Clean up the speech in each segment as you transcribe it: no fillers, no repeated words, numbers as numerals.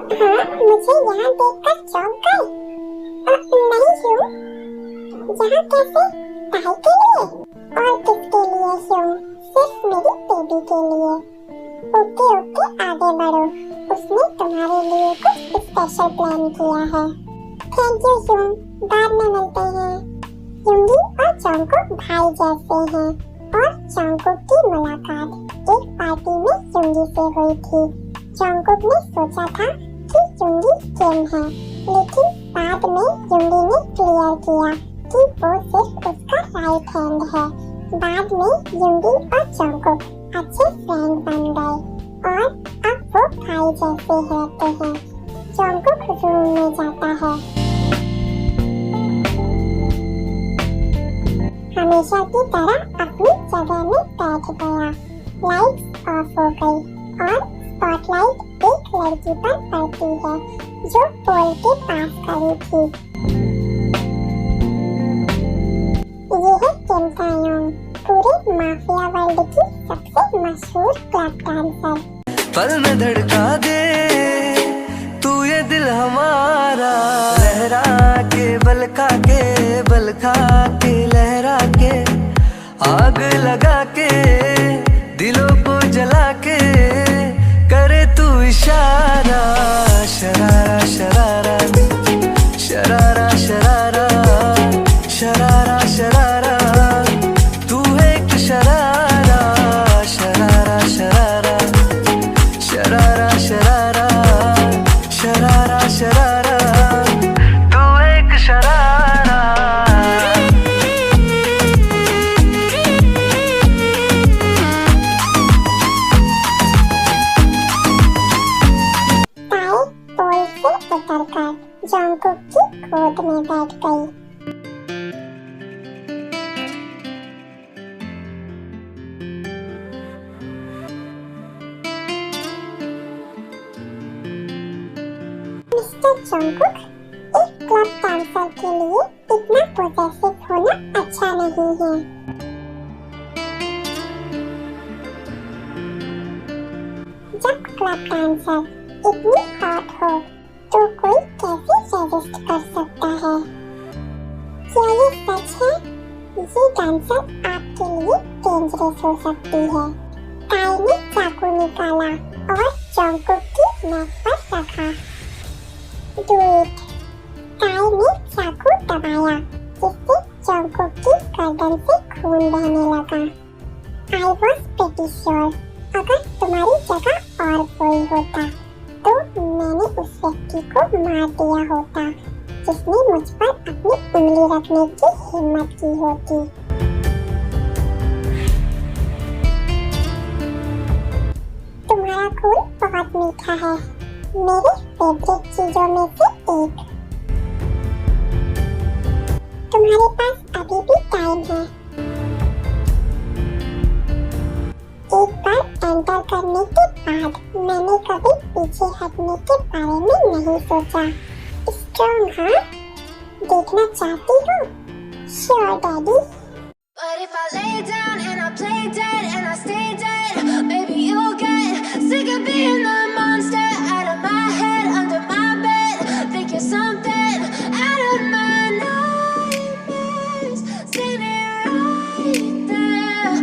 हाँ, मुझे यहाँ देखकर चौंक गए। नहीं क्यों? यहाँ कैसे? काहे के लिए? और किसके लिए क्यों? सिर्फ मेरी बेबी के लिए। ओके ओके, आगे बढ़ो। उसने तुम्हारे लिए कुछ स्पेशल प्लान किया है। थैंक यू यूं, बाद में मिलते हैं। युंगी और जॉन्गकुक भाई जैसे हैं और जॉन्गकुक की मुलाकात एक पार्टी में युंगी से हुई थी। जॉन्गकुक ने सोचा था कि युंगी किम है, लेकिन बाद में युंगी ने क्लियर किया कि वो सिर्फ उसका राइट हैंड है। बाद में युंगी और जॉन्गकुक अच्छे फ्रेंड बन गए और अब वो भाई जैसे रहते हैं। जॉन्गकुक रूम में जाता है। हमेशा की तरह अपनी जगह में बैठ गया। लाइट्स ऑफ हो गई और स्पॉटलाइट एक लड़की पर पड़ती है जो पोल के पास खड़ी थी। ये है किम तायोंग, पूरे माफिया वर्ल्ड की सबसे मशहूर क्लब डांसर। पल में धड़का दे तू ये दिल हमारा, लहरा के बल खा के लहरा के, आग लगा के दिलों को जला के, करे तू इशारा। शरारा शरारा शरारा शरारा शरारा शरारा, तू है एक शरारा। शरारा शरारा शरारा शरारा शरारा शरारा, तू एक शरारा। ताई पोल से उतरकर जॉन्गकुक की गोद में बैठ गई। मिस्टर जॉन्गकुक, एक क्लब डांसर के लिए इतना पोजेसिव होना अच्छा नहीं है। जब क्लब डांसर इतनी हॉट हो तो कोई कैसे रेजिस्ट कर सकता है? क्या ये सच है? ये डांसर आपके लिए डेंजरस हो सकती है। ताई ने चाकू निकाला और जॉन्गकुक की नेक पर रखा। Do it। ताई ने चाकू दबाया जिससे जॉन्गकुक की गर्दन से खून बहने लगा। I was pretty sure अगर तुम्हारी जगह और कोई होता तो मैंने उस व्यक्ति को मार दिया होता जिसने मुझ पर अपनी उंगली रखने की हिम्मत की होती। तुम्हारा खून बहुत मीठा है, मेरे फेवरेट चीजों में से एक। तुम्हारे पास अभी भी टाइम है। एक बार एंटर करने के बाद मैंने कभी पीछे हटने के बारे में नहीं सोचा। स्ट्रॉन्ग हाँ? देखना चाहती हो? Sure daddy. But if I lay down and I play dead and I stay dead, baby you'll get sick of being the monster out of my head, under my bed. Think you're something out of my nightmares, standing right there.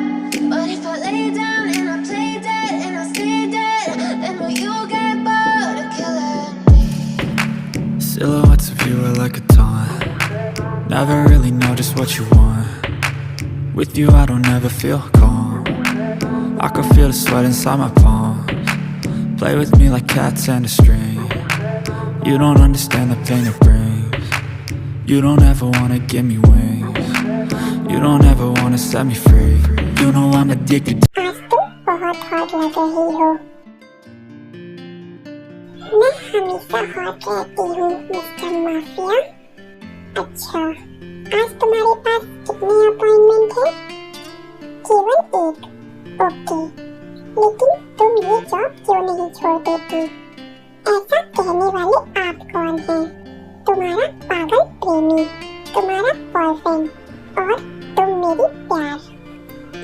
But if I lay down and I play dead and I stay dead, then will you get bored of killing me? Silhouettes of you are like a taunt. Never really know just what you want. With you I don't ever feel calm. I can feel the sweat inside my palms. Play with me like cats and a string. You don't understand the pain it brings. You don't ever wanna give me wings. You don't ever wanna set me free. You know I'm addicted. आज तुम बहुत hot लग रही हो। मैं हमेशा hot रहती हूँ मिस्टर माफिया। अच्छा, आज तुम्हारे पास कितने अपॉइंटमेंट हैं? केवल एक। ओके, लेकिन तुम ये जॉब क्यों नहीं छोड़ देती? ऐसा कहने वाले आप कौन हैं? तुम्हारा पागल प्रेमी, तुम्हारा बॉयफ्रेंड और तुम मेरी प्यार।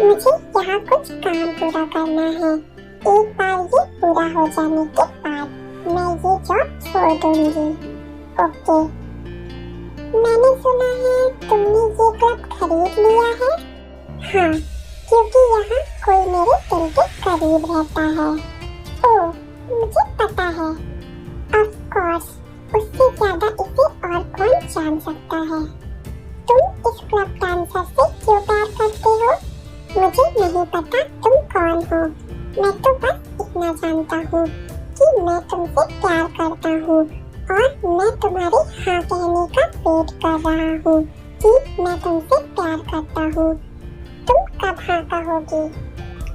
मुझे यहाँ कुछ काम पूरा करना है। एक बार ये पूरा हो जाने के बाद मैं ये जॉब छोड़ दूंगी। ओके। मैंने सुना है तुमने ये क्लब खरीद लिया है। हाँ, क्योंकि यहाँ कोई मेरे दिल के करीब रहता है। ओह, मुझे पता है। ऑफ कोर्स, उससे ज्यादा इसे और कौन जान सकता है। तुम इस क्लब डांसर से क्यों प्यार करते हो? मुझे नहीं पता तुम कौन हो। मैं तो बस इतना जानता हूँ कि मैं तुमसे प्यार करता हूँ और मैं तुम्हारे हाँ कहने का वेट कर रहा हूँ कि मैं तुमसे प्यार करता हूँ। तुम कब हाँ कहोगी?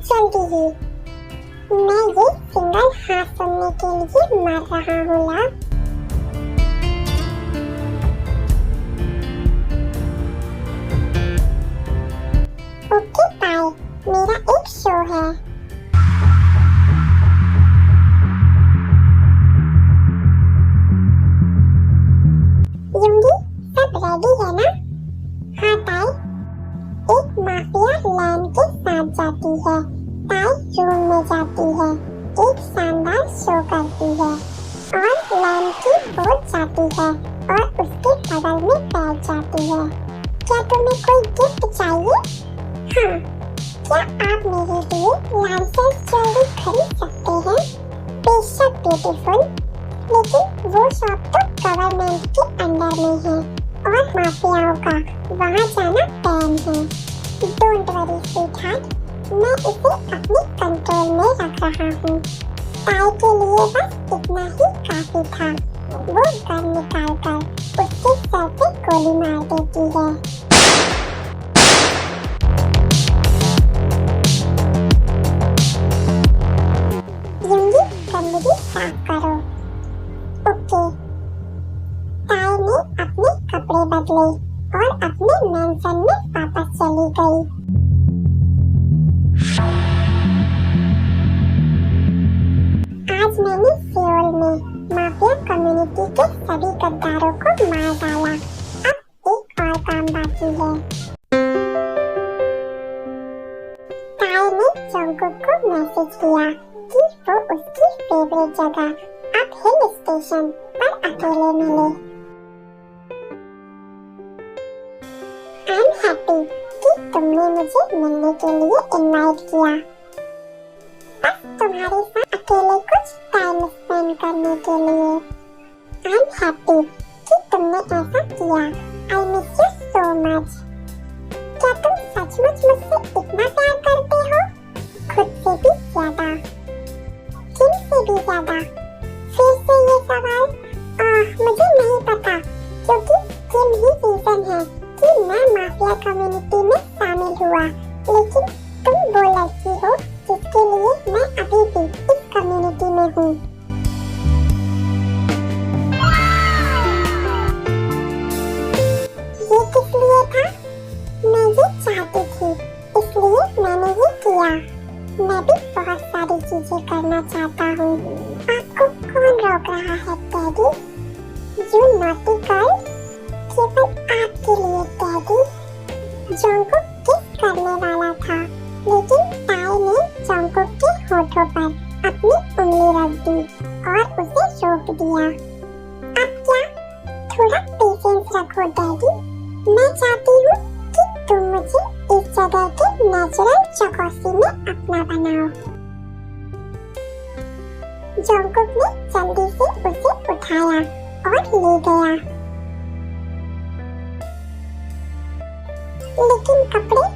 जल्दी ही। मैं ये सिंगल हाँ सुनने के लिए मर रहा हूँ लव। ओके बाय, मेरा एक शो है। युंगी, सब रेडी है ना? हाँ ताई। एक माफिया लैन के साथ जाती है। ताई रूम में जाती है, एक शानदार शो करती है और लैन की बोट जाती है और उसके बगल में बैठ जाती है। क्या तुम्हें कोई गिफ्ट चाहिए? हाँ, क्या आप मेरे लिए लाइसेंस ज्वेलरी खरीद सकते हैं? बेशक ब्यूटीफुल, लेकिन वो शॉप तो गवर्नमेंट के अंडर में है और माफियाओं का वहाँ जाना बैन है। डोंट वरी स्वीटहार्ट, मैं इसे अपने कंट्रोल में रख रहा हूँ। ताई के लिए बस इतना ही काफी था। वो गन निकाल कर उसके सर पे गोली मार देती है। गंदगी साफ करो। ओके। ताई ने अपने कपड़े बदले और अपने मेंशन में वापस चली गई। आज मैंने सियोल में माफिया कम्युनिटी के सभी गद्दारों को मार डाला। अब एक और काम बाकी है। ताई ने जंगकुक को मैसेज किया कि वो उसकी फेवरेट जगह अब हिल स्टेशन पर अकेले मिले। आई एम हैप्पी कि तुमने मुझे मिलने के लिए इनवाइट किया। बस तुम्हारे साथ अकेले कुछ टाइम स्पेंड करने के लिए। आई एम हैप्पी कि तुमने ऐसा किया। I miss you so much. क्या तुम सचमुच मुझसे इतना प्यार करते हो? खुद से भी ज्यादा। किम से भी ज्यादा? फिर से ये सवाल? मुझे नहीं पता, क्योंकि किम ही रीजन है कि मैं माफिया कम्युनिटी में शामिल हुआ। लेकिन तुम वो लड़की हो जिसके लिए मैं अभी भी इस कम्युनिटी में हूँ। ये किस लिए था? मैं ये चाहती थी, इसलिए मैंने ये किया। मैं भी बहुत सारी चीजें करना चाहता हूँ। आपको कौन रोक रहा है डैडी? यू नॉटी गर्ल, केवल आपके लिए डैडी। जंगकुक किस करने वाला था, लेकिन ताई ने जंगकुक के होठों पर अपनी उंगली रख दी और उसे रोक दिया। अब क्या? थोड़ा पेशेंस रखो डैडी। मैं चाहती हूँ कि तुम मुझे इस जगह के नेचुरल चौकसी में अपना बनाओ। जंगकुक ने जल्दी से उसे उठाया और ले गया। लेकिन कपड़े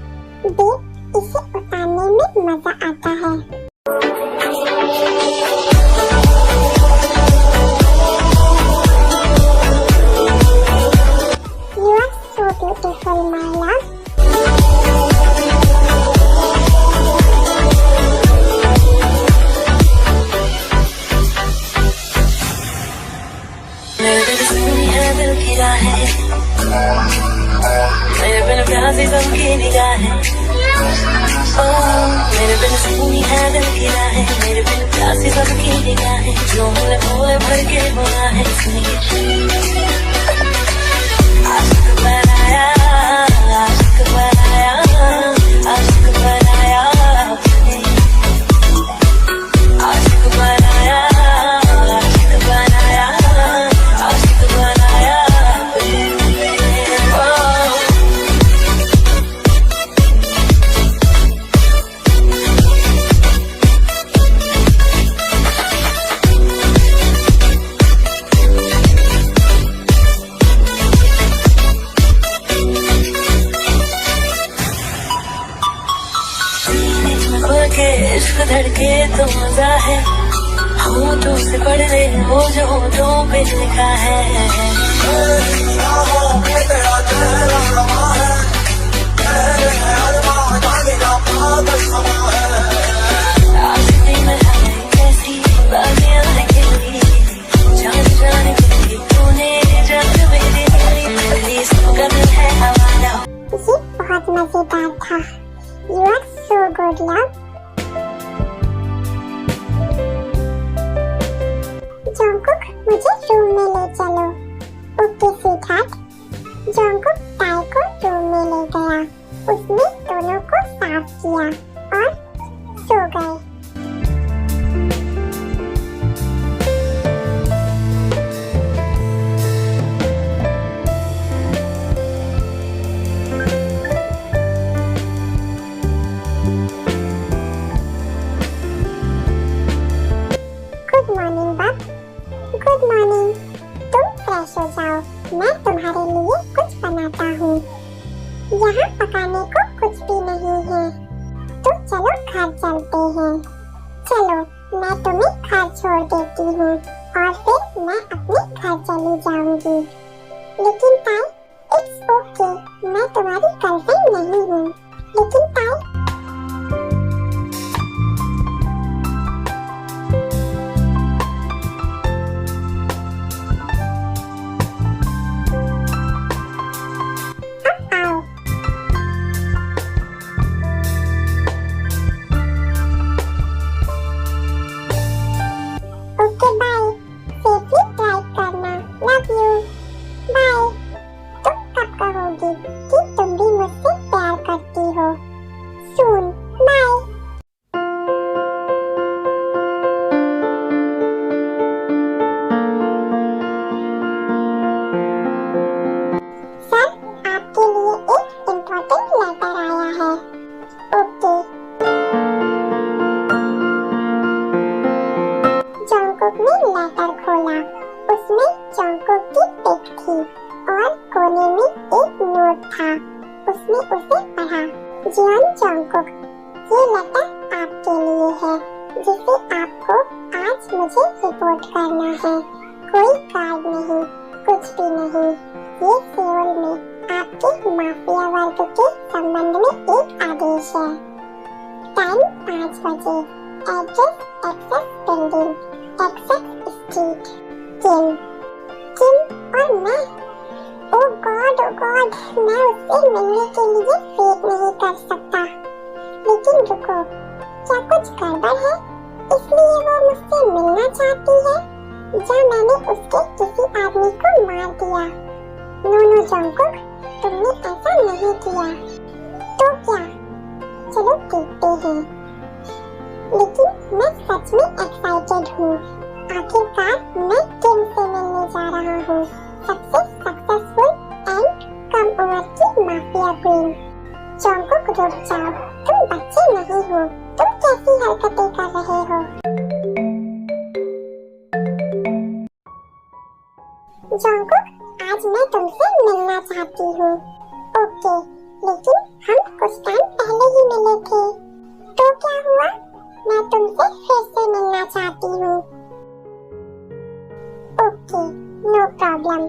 देख, इसे उतारने में मजा आता है। You are so beautiful, my love. मेरे बिन प्यासी सबकी निगाहें, मेरे बिन सुनी है दिल की राहें, मेरे बिन प्यासी सबकी निगाहें, जो हमने भोले भर के बुना है। आशिक बनाया, आशिक बनाया, आशिक बनाया, आशिक बनाया, आशिक बनाया। के इश्क धड़के तो मजा है, होठों से पढ़ने वो जो होठों पे लिखा है। आशिकी में है कैसी बाजियां हैं खेली, जान जाने के तूने जान मेरी पहली सुगंध है हमारा। ये बहुत मजेदार था। You are so good, love. जॉन्गकुक, मुझे रूम में ले चलो। Okay sweetheart. जॉन्गकुक ताई को रूम में ले गया। उसने दोनों को साफ किया और सो गए। गुड मॉर्निंग बब। Good morning. तुम फ्रेश हो जाओ, मैं तुम्हारे लिए कुछ बनाता हूँ। यहाँ पकाने को कुछ भी नहीं है, तो चलो घर चलते हैं। चलो, मैं तुम्हें घर छोड़ देती हूँ और फिर मैं अपने घर चली जाऊंगी। लेकिन ताई, इट्स ओके, मैं तुम्हारी गर्लफ्रेंड नहीं हूँ। लेकिन ताई, आओ। ओके बाय, सेफली ड्राइव करना। Love you. बाय। तुम कब कहोगी कि तुम भी मुझसे प्यार करती हो? सून। बाय। सर, आपके लिए एक इम्पोर्टेंट लेटर आया है। ओके। जॉन्गकुक ने लेटर खोला। उसमें जॉन्गकुक की पिक थी और कोने में एक नोट था। उसने उसे पढ़ा। जियोन जॉन्गकुक, ये लेटर आपके लिए है, जिसे आपको आज मुझे रिपोर्ट करना है। कोई कार्ड नहीं, कुछ भी नहीं। ये सियोल में आपके माफिया वर्ग के संबंध में एक आदेश है। टाइम 5 बजे। Address access building, access street, Kim. Kim और मैं, ओ गॉड, मैं उससे मिलने के लिए वेट नहीं कर सकता। लेकिन रुको, क्या कुछ गड़बड़ है? इसलिए वो मुझसे मिलना चाहती है, या मैंने उसके किसी आदमी को मार दिया? नो जॉन्गकुक, तुमने ऐसा नहीं किया। तो क्या? चलो देखते हैं। लेकिन मैं सच में एक्साइटेड हूँ। आखिरकार मैं किम से मिलने जा रहा हूँ, सबसे सक्सेसफुल एंड कम उम्र की माफिया क्वीन। जॉन्गकुक, रुक जाओ, तुम बच्चे नहीं हो। तुम कैसी हरकतें कर रहे हो? जॉन्गकुक, आज मैं तुमसे मिलना चाहती हूँ। ओके, लेकिन हम कुछ टाइम पहले ही मिले थे। तो क्या हुआ? मैं तुमसे फिर से मिलना चाहती हूँ। Okay, no problem.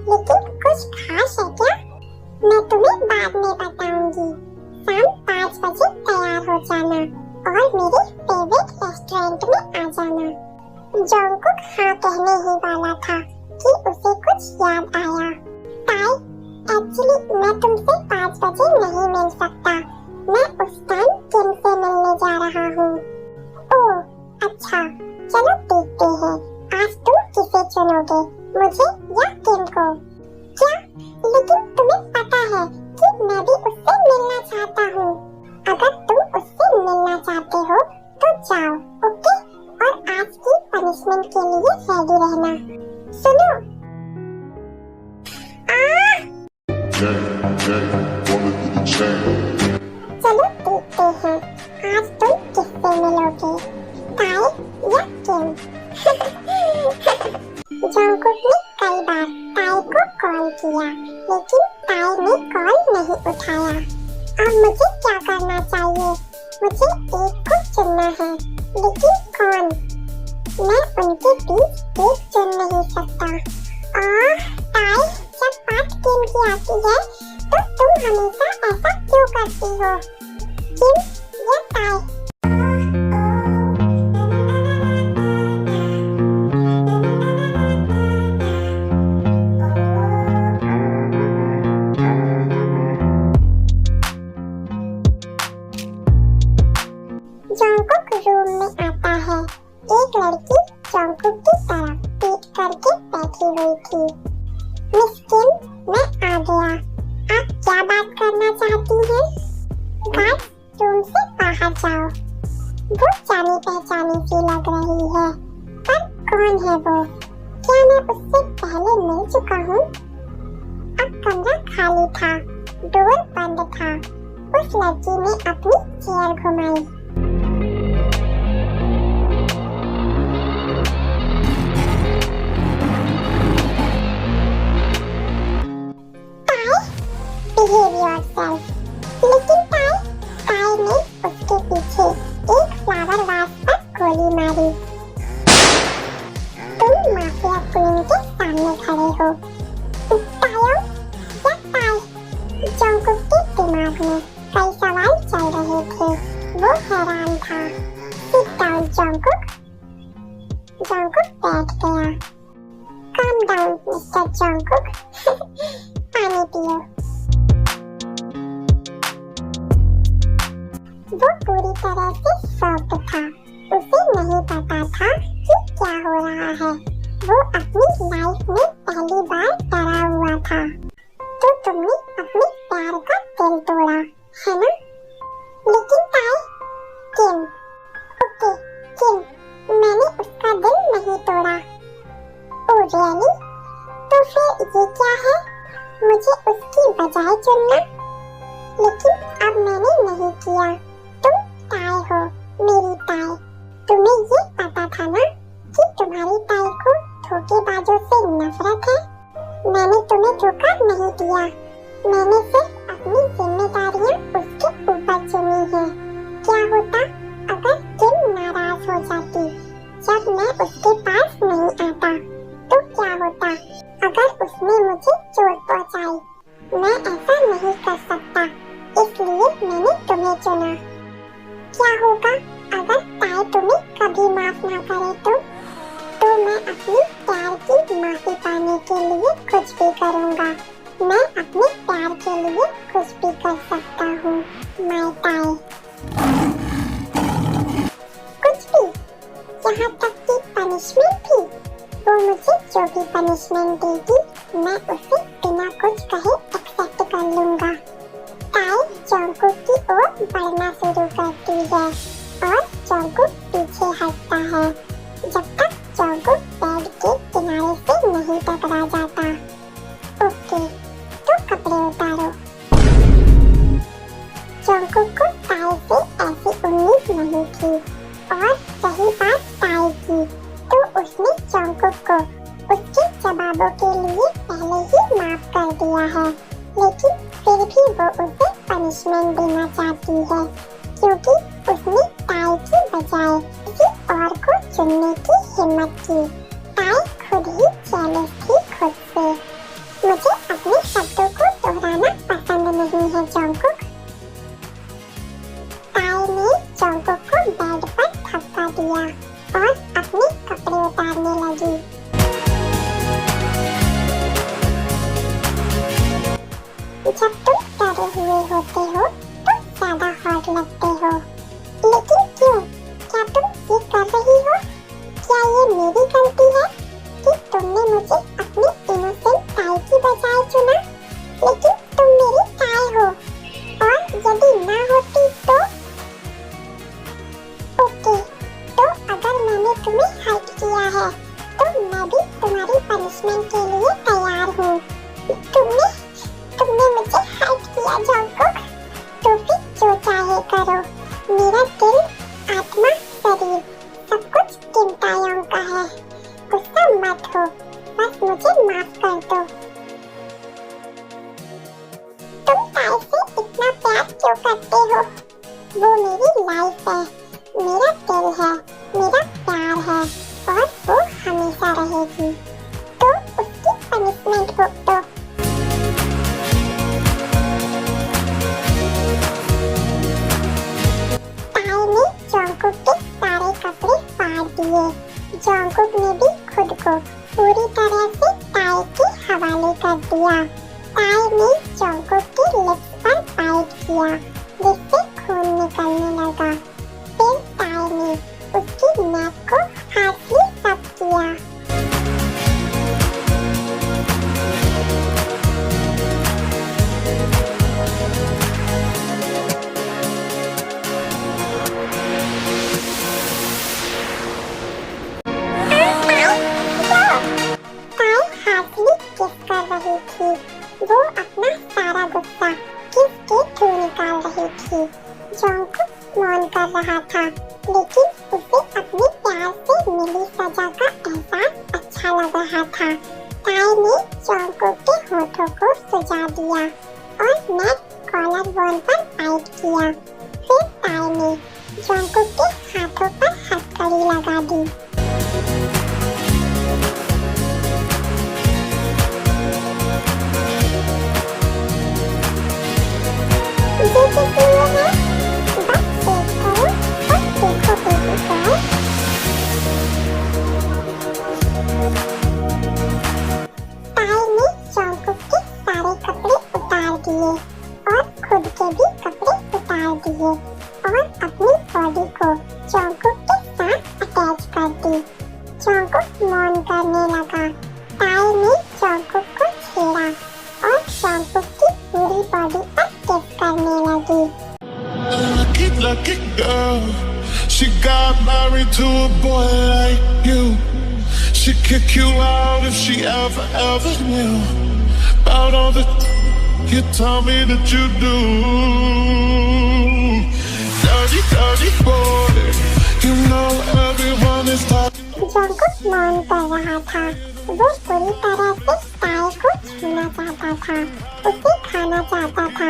लेकिन कुछ खास है क्या? मैं तुम्हें बाद में बताऊंगी। शाम 5 बजे तैयार हो जाना और मेरे फेवरेट रेस्टोरेंट में आ जाना। जॉन्गकुक हाँ कहने ही वाला था कि उसे कुछ याद आया। ताई, एक्चुअली मैं तुमसे 5 बजे नहीं मिल सकता। मैं उस टाइम किम से मिलने जा रहा हूँ। ओह, अच्छा, चलो देखते हैं। आज तुम किसे चुनोगे, मुझे या किम को? क्या? लेकिन तुम्हें पता है कि मैं भी उससे मिलना चाहता हूँ। अगर तुम उससे मिलना चाहते हो तो जाओ, ओके? और आज की पनिशमेंट के लिए रेडी रहना। सुनो। चलो देखते हैं, आज तुम किससे मिलोगे, ताई या किम? जॉन्गकुक ने कई बार ताई को कॉल किया, लेकिन ताई ने कॉल नहीं उठाया। अब मुझे क्या करना चाहिए? मुझे एक को चुनना है, लेकिन कौन? मैं उनके बीच एक चुन नहीं सकता। ताई, जब बात गेम की आती है तो तुम हमेशा ऐसा क्यों करती हो? किम या ताई? जॉन्गकुक रूम में आता है। एक लड़की जॉन्गकुक की तरफ पीठ करके बैठी हुई थी। मिस किम, मैं आ गया। आप क्या बात करना चाहती हैं? गार्ड रूम से बाहर जाओ। वो जानी पहचानी सी लग रही है, पर कौन है वो? क्या मैं उससे पहले मिल चुका हूँ? अब कमरा खाली था, डोर बंद था। उस लड़की ने अपनी चेयर घुमाई। Behave yourself. लेकिन ताई ने उसके पीछे एक फ्लावर वास पर गोली मारी। तुम माफिया क्वीन के सामने खड़े हो। तायों या ताई? जॉन्गकुक के दिमाग में कई सवाल चल रहे थे। वो हैरान था। Sit down, जॉन्गकुक। जॉन्गकुक बैठ गया। Calm down, mister Jungkook. पानी पियो। वो पूरी तरह से शॉक्ड था। उसे नहीं पता था कि क्या हो रहा है। वो अपनी लाइफ में पहली बार डरा हुआ था। तो तुमने अपने प्यार का दिल तोड़ा, है ना? लेकिन ताई, किम, ओके किम, मैंने उसका दिल नहीं तोड़ा। Oh really? तो फिर ये क्या है? मुझे उसकी बजाय चुनना? लेकिन अब मैंने नहीं किया। तुम ताई हो, मेरी ताई। तुम्हें ये पता था ना कि तुम्हारी ताई को धोखेबाजों से नफरत है? मैंने तुम्हें धोखा नहीं दिया। मैंने सिर्फ अपनी जिम्मेदारियां उसके ऊपर चुनी है। क्या होता अगर किम नाराज हो जाती जब मैं उसके पास नहीं आता? तो क्या होता अगर उसने मुझे चोट पहुंचाई? मैं ऐसा नहीं कर सकता, इसलिए मैंने तुम्हें चुना। क्या होगा अगर ताई तुम्हें कभी माफ ना करे तो मैं अपनी प्यार की माफी पाने के लिए कुछ भी करूँगा। मैं अपने प्यार के लिए कुछ भी कर सकता हूँ, माय ताई। कुछ भी, यहाँ तक की पनिशमेंट भी। वो मुझे जो भी पनिशमेंट देगी मैं उसे बिना कुछ कहे एक्सेप्ट कर लूँगा। ताई जॉन्गकुक की ओर बढ़ना शुरू करती है और जॉन्गकुक पीछे हटता है जब तक जॉन्गकुक बेड के किनारे से नहीं टकरा जाता। ओके, तो कपड़े उतारो। जॉन्गकुक को ताई से ऐसी उम्मीद नहीं थी, और रही बात ताई की, तो उसने जॉन्गकुक को उसके जवाबों के लिए पहले ही माफ कर दिया है। लेकिन फिर भी वो उसे पनिशमेंट देना चाहती है, क्योंकि उसने ताई की बजाय किसी और को चुनने की हिम्मत की। ताई खुद ही जेलस थी खुद से। मुझे अपने शब्दों को दोहराना पसंद नहीं है जॉन्गकुक। ताई ने जॉन्गकुक को बेड पर धक्का दिया और अपने कपड़े उतारने लगी। जब तुम डरे हुए होते हो तो ज्यादा हॉट लगते हो। लेकिन क्यों? क्या तुम ये कर रही हो? क्या ये मेरी गलती है कि तुमने मुझे अपनी इनोसेंट ताई की बजाय चुना? लेकिन तुम मेरी ताई हो, और यदि ना होती तो? ओके, तो अगर मैंने तुम्हें हर्ट किया है तो मैं भी तुम्हारी पनिशमेंट के लिए तैयार हूँ। तुमने मुझे हर्ट किया जॉन्गकुक, तो फिर जो चाहे करो। मेरा दिल, आत्मा, शरीर सब कुछ किम तायोंग का है। गुस्सा मत हो, बस मुझे माफ कर दो। तुम ताई से इतना प्यार क्यों करते हो? वो मेरी लाइफ है, जॉन्गकुक ने भी खुद को पूरी तरह से ताई के हवाले कर दिया। ताई ने जॉन्गकुक के लिप्स पर बाइट किया, जिससे खून निकलने लगा। फिर ताई ने उसकी नेक को हार्डली सक किया। वो अपना सारा गुस्सा किस के थ्रू निकाल रही थी। जॉन्गकुक मौन कर रहा था, लेकिन उसे अपने प्यार से मिली सजा का एहसास अच्छा लग रहा था। ताई ने जॉन्गकुक के होठों को सुझा दिया और नेक कॉलर बोन पर बाइट किया। फिर ताई ने जॉन्गकुक के हाथों पर हथकड़ी लगा दी। और अपनी बॉडी को जॉन्गकुक के साथ अटैच कर दी। जॉन्गकुक मौन करने लगा। ताई ने जॉन्गकुक को छेड़ा और जॉन्गकुक की पूरी बॉडी पर किस करने लगी। Lucky girl, she got married to a boy like you. She'd kick you out if she ever knew about all the you tell me that you do. Dirty boy, you know everyone is talking. जॉन्गकुक मौन कर रहा था। वो पूरी तरह से ताई को छूना चाहता था, उसे खाना चाहता था,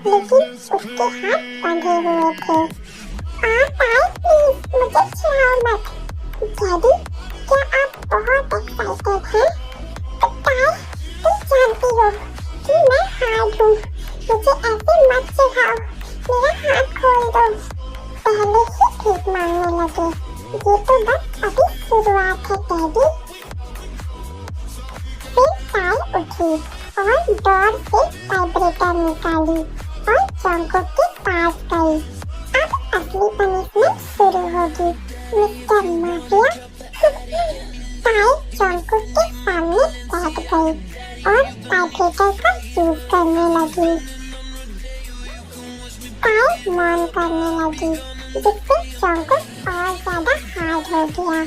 लेकिन उसके हाथ बंधे हुए थे। ताई प्लीज मुझे छुओ मत। डैडी, क्या आप बहुत एक्साइटेड हैं? ताई, तुम जानती हो कि मैं हार्ड हूँ। मुझे ऐसे मत सिखाओ, मेरा हाथ खोल दो। पहले ही ठीक मांगने लगे। ये तो बस अभी शुरुआत है डैडी। फिर ताई उठी और डोर से वाइब्रेटर निकाली और जॉन्गकुक के पास गई। अब असली पनिशमेंट शुरू होगी, मिस्टर माफिया। ताई जॉन्गकुक के सामने बैठ गई और वाइब्रेटर का यूज करने लगी। ताई मौन करने लगी, जिससे जॉन्गकुक और ज्यादा हार्ड हो गया।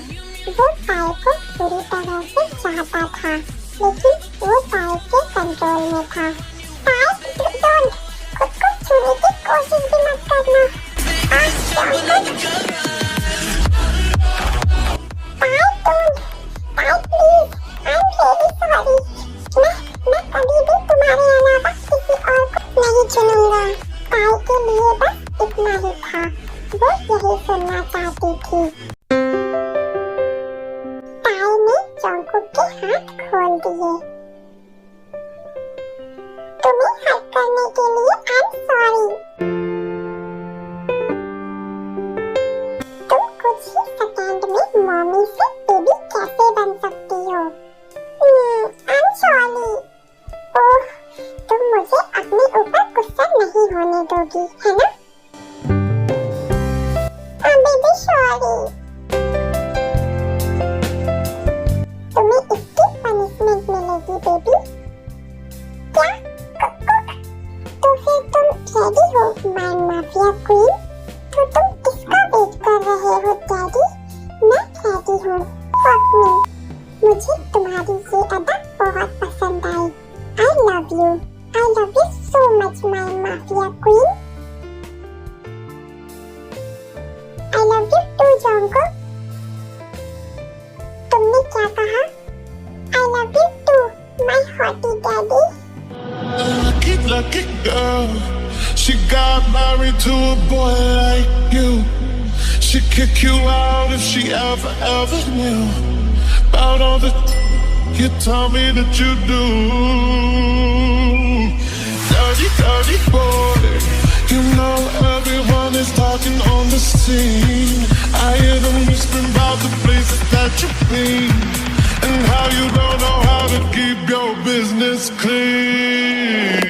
वो ताई को पूरी तरह से चाहता था, लेकिन वो ताई के कंट्रोल में था। ताई, डोंट, खुद को छूने की कोशिश भी मत करना। ताई, डोंट। ताई, डोंट। ताई, please, I am really sorry. मैं कभी भी तुम्हारे अलावा किसी और को नहीं चुनूंगा। ताई के लिए बस इतना ही था, वो यही सुनना चाहती थी। ताई ने जॉन्गकुक के हाथ खोल दिए। तुम्हें हर्ट करने के लिए आई एम सॉरी। तुम कुछ ही सेकंड में मम्मी से बेबी कैसे बन सकती हो? I am sorry. ओह, तुम मुझे अपने ऊपर गुस्सा नहीं होने दोगी, है ना? Baby sorry. तुम्हें इसकी पनिशमेंट मिलेगी बेबी। क्या? तो फिर तुम रेडी हो माय माफिया क्वीन? तो तुम किसका वेट कर रहे हो डैडी? मैं रेडी हूँ। Fuck me. मुझे तुम्हारी ये अदा बहुत पसंद आई। I love you so much my mafia queen. I love you too, Jungkook. तुमने क्या कहा? I love you too, my hottie daddy. Lucky girl, she got married to a boy like you. She'd kick you out if she ever knew about all the you tell me that you do. Dirty boy, you know everyone is talking on the scene. I hear them whispering about the places that what you mean, and how you don't know how to keep your business clean.